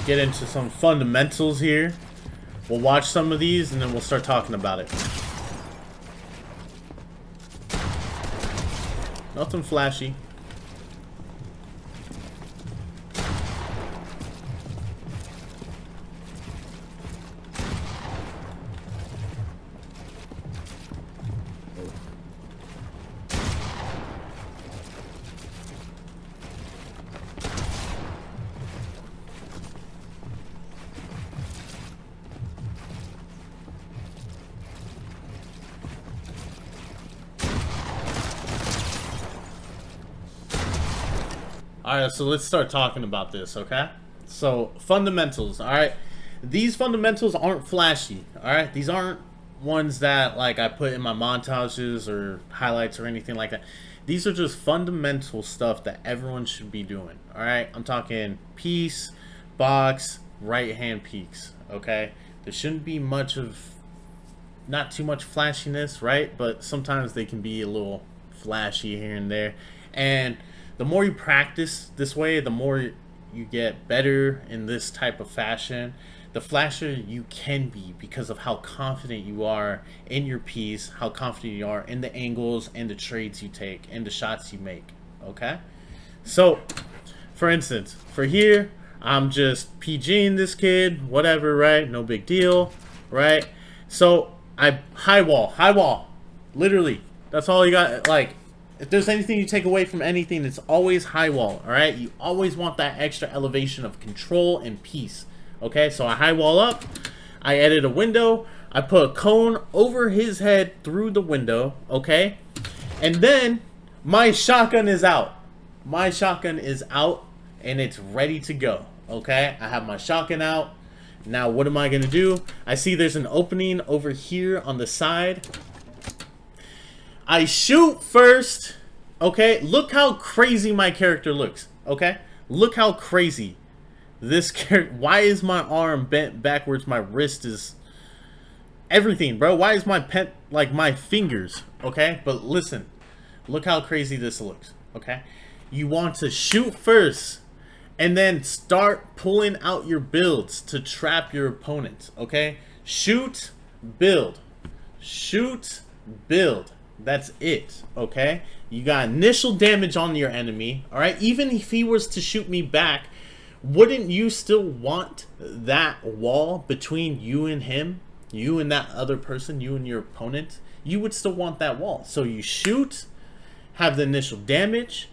get into some fundamentals here. We'll watch some of these and then we'll start talking about it. Nothing flashy. Alright, so let's start talking about this, okay? So, fundamentals, alright? These fundamentals aren't flashy, alright? These aren't ones that, like, I put in my montages or highlights or anything like that. These are just fundamental stuff that everyone should be doing, alright? I'm talking piece, box, right-hand peaks, okay? There shouldn't be much of, not too much flashiness, right? But sometimes they can be a little flashy here and there. And the more you practice this way, the more you get better in this type of fashion, the flashier you can be because of how confident you are in your piece, how confident you are in the angles and the trades you take and the shots you make, okay? So, for instance, for here, I'm just PGing this kid, whatever, right? No big deal, right? So, I high wall, literally. That's all you got, like, if there's anything you take away from anything, it's always high wall, alright? You always want that extra elevation of control and peace, okay? So I high wall up, I edit a window, I put a cone over his head through the window, okay? And then my shotgun is out. My shotgun is out and it's ready to go, okay? I have my shotgun out. Now what am I gonna do? I see there's an opening over here on the side. I shoot first, okay? Look how crazy my character looks, okay? Look how crazy this character. Why is my arm bent backwards? My wrist is everything, bro. Why is my pen, like my fingers, okay? But listen, look how crazy this looks, okay? You want to shoot first and then start pulling out your builds to trap your opponent, okay? Shoot, build. Shoot, build. That's it, okay? You got initial damage on your enemy, alright? Even if he was to shoot me back, wouldn't you still want that wall between you and him? You and that other person, you and your opponent? You would still want that wall. So you shoot, have the initial damage,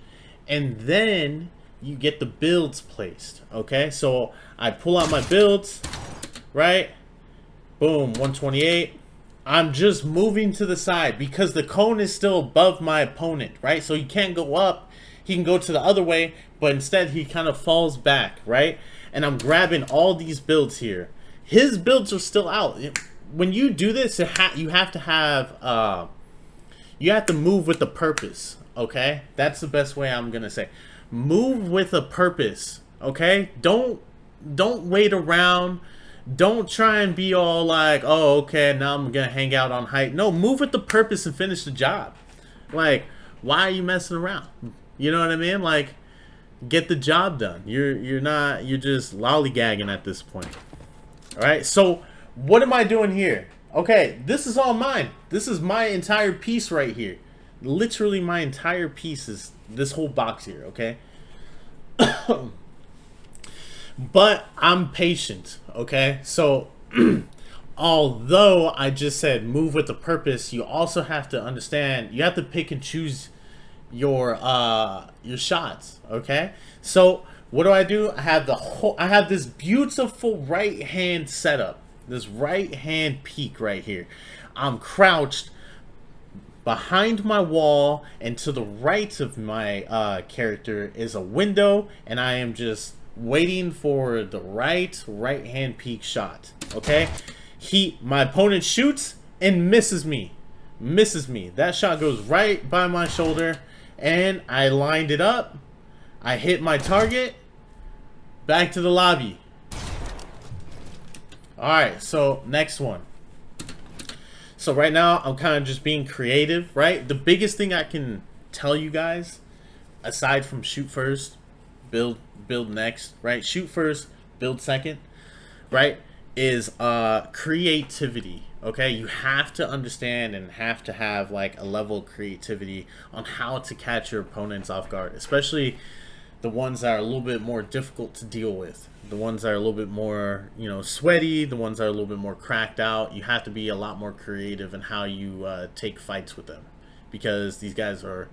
and then you get the builds placed, okay? So I pull out my builds, right? Boom, 128. I'm just moving to the side because the cone is still above my opponent, right? So he can't go up. He can go to the other way, but instead he kind of falls back, right? And I'm grabbing all these builds here. His builds are still out. When you do this, you have to have, you have to move with a purpose, okay? That's the best way I'm gonna say. Move with a purpose, okay? Don't wait around. Don't try and be all like, oh, okay, now I'm gonna hang out on height. No, move with the purpose and finish the job. Like, why are you messing around? You know what I mean? Like, get the job done. You're just lollygagging at this point. All right. So, what am I doing here? Okay, this is all mine. This is my entire piece right here. Literally, my entire piece is this whole box here. Okay. But I'm patient, okay? So, although I just said move with a purpose, you also have to understand, you have to pick and choose your shots, okay? So, what do? I have this beautiful right hand setup, this right hand peak right here. I'm crouched behind my wall, and to the right of my character is a window, and I am just waiting for the right hand peak shot, okay? My opponent shoots and misses me. That shot goes right by my shoulder, and I lined it up. I hit my target. Back to the lobby. Alright, so next one. So right now, I'm kind of just being creative, right? The biggest thing I can tell you guys, aside from shoot first, build next, right? Shoot first, build second, right, is creativity. Okay, you have to understand and have to have like a level of creativity on how to catch your opponents off guard, especially the ones that are a little bit more difficult to deal with, the ones that are a little bit more, you know, sweaty, the ones that are a little bit more cracked out. You have to be a lot more creative in how you take fights with them, because these guys are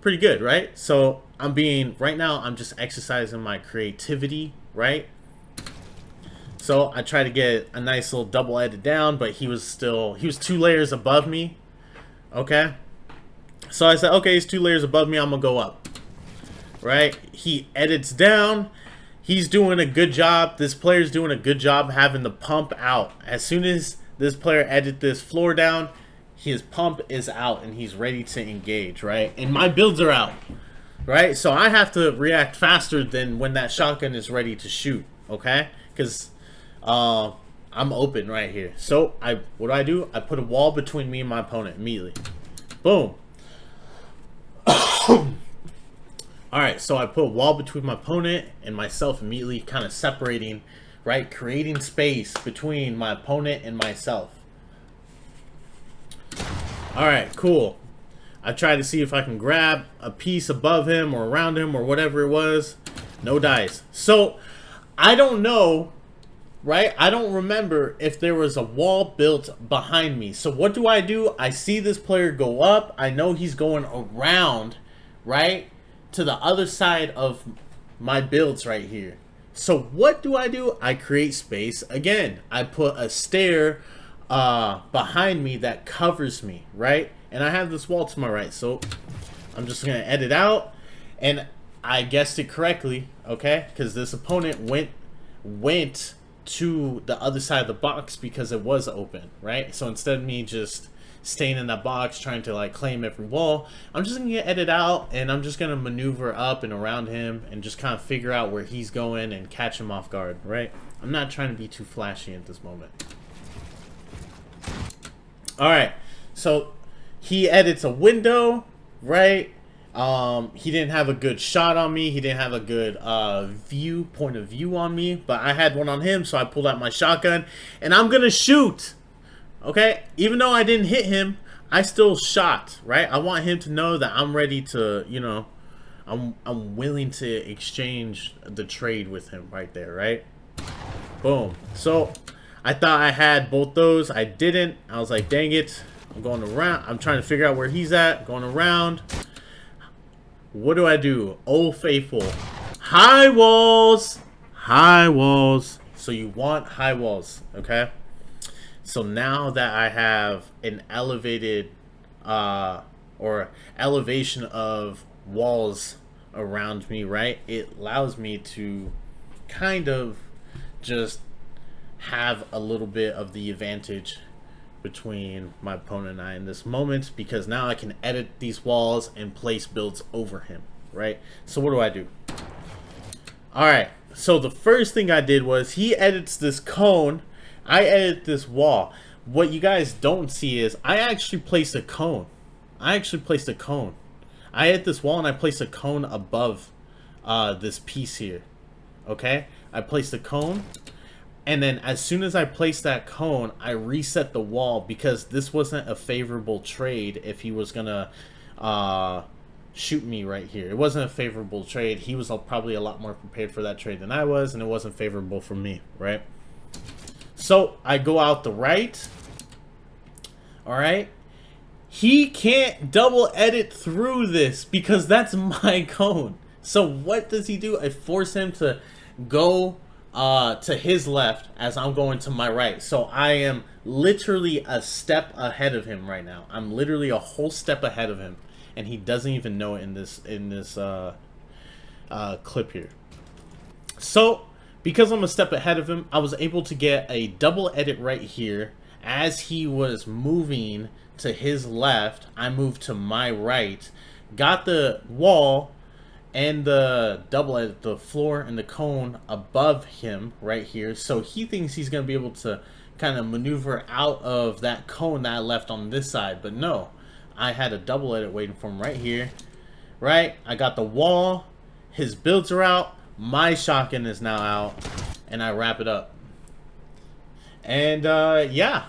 pretty good, right? So right now I'm just exercising my creativity, right? So I tried to get a nice little double edit down, but he was 2 layers above me. Okay, so I said, okay, he's 2 layers above me, I'm gonna go up. Right, he edits down. He's doing a good job. This player's doing a good job having the pump out. As soon as this player edit this floor down, his pump is out and he's ready to engage, right? And my builds are out, right? So I have to react faster than when that shotgun is ready to shoot, okay? Because I'm open right here. So what do? I put a wall between me and my opponent immediately. Boom. Alright, so I put a wall between my opponent and myself immediately, kind of separating, right? Creating space between my opponent and myself. Alright, cool. I tried to see if I can grab a piece above him or around him or whatever it was. No dice. So, I don't know, right? I don't remember if there was a wall built behind me. So what do? I see this player go up. I know he's going around, right, to the other side of my builds right here. So what do? I create space again. I put a stair behind me that covers me, right? And I have this wall to my right, so I'm just gonna edit out. And I guessed it correctly, okay? Because this opponent went to the other side of the box because it was open, right? So instead of me just staying in that box trying to like claim every wall, I'm just gonna edit out and I'm just gonna maneuver up and around him and just kind of figure out where he's going and catch him off guard, right? I'm not trying to be too flashy at this moment. All right, so he edits a window, right? He didn't have a good shot on me. He didn't have a good point of view on me, but I had one on him, so I pulled out my shotgun and I'm gonna shoot. Okay, even though I didn't hit him, I still shot, right? I want him to know that I'm ready to, you know, I'm willing to exchange the trade with him right there, right? Boom. So I thought I had both those. I didn't. I was like, dang it. I'm going around. I'm trying to figure out where he's at. Going around. What do? Old Faithful. High walls. High walls. So you want high walls, okay? So now that I have an elevated or elevation of walls around me, right, it allows me to kind of just have a little bit of the advantage between my opponent and I in this moment, because now I can edit these walls and place builds over him, right? So what do? Alright, so the first thing I did was he edits this cone, I edit this wall. What you guys don't see is I actually placed a cone. I edit this wall and I placed a cone above this piece here. Okay? I placed a cone, and then as soon as I placed that cone, I reset the wall because this wasn't a favorable trade if he was gonna shoot me right here. It wasn't a favorable trade. He was probably a lot more prepared for that trade than I was, and it wasn't favorable for me, right? So I go out the right. Alright. He can't double edit through this because that's my cone. So what does he do? I force him to go to his left as I'm going to my right. So I am literally a step ahead of him right now. I'm literally a whole step ahead of him, and he doesn't even know it in this clip here. So because I'm a step ahead of him, I was able to get a double edit right here. As he was moving to his left, I moved to my right, got the wall and the double edit, the floor and the cone above him right here. So he thinks he's going to be able to kind of maneuver out of that cone that I left on this side. But no, I had a double edit waiting for him right here. Right? I got the wall. His builds are out. My shotgun is now out. and I wrap it up. And yeah,